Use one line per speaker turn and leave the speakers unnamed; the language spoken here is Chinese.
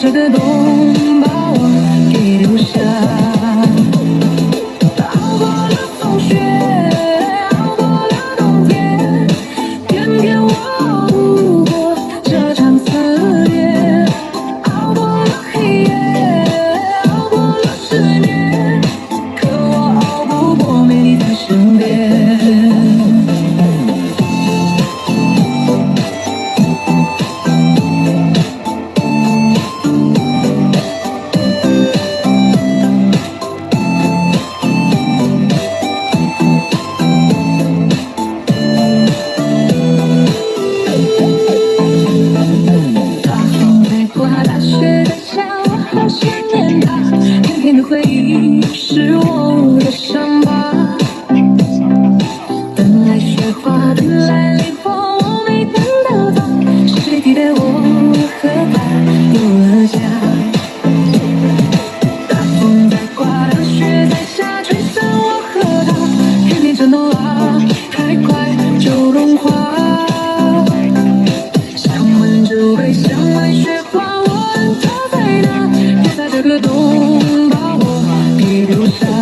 这个洞把我给留下。熬过了风雪，熬过了冬天，偏偏我熬不过这场思念。熬过了黑夜，熬过了失眠，可我熬不过没你在身边。好想念他，偏偏的回忆是我的伤疤。等来雪花，等来烈火，我没等到他，是谁替代我和他有了家？大风在刮，大雪在下，吹散我和他，偏偏承诺啊，太快就融化。想问就会，想问雪花，问它在哪？这个洞把我给留下。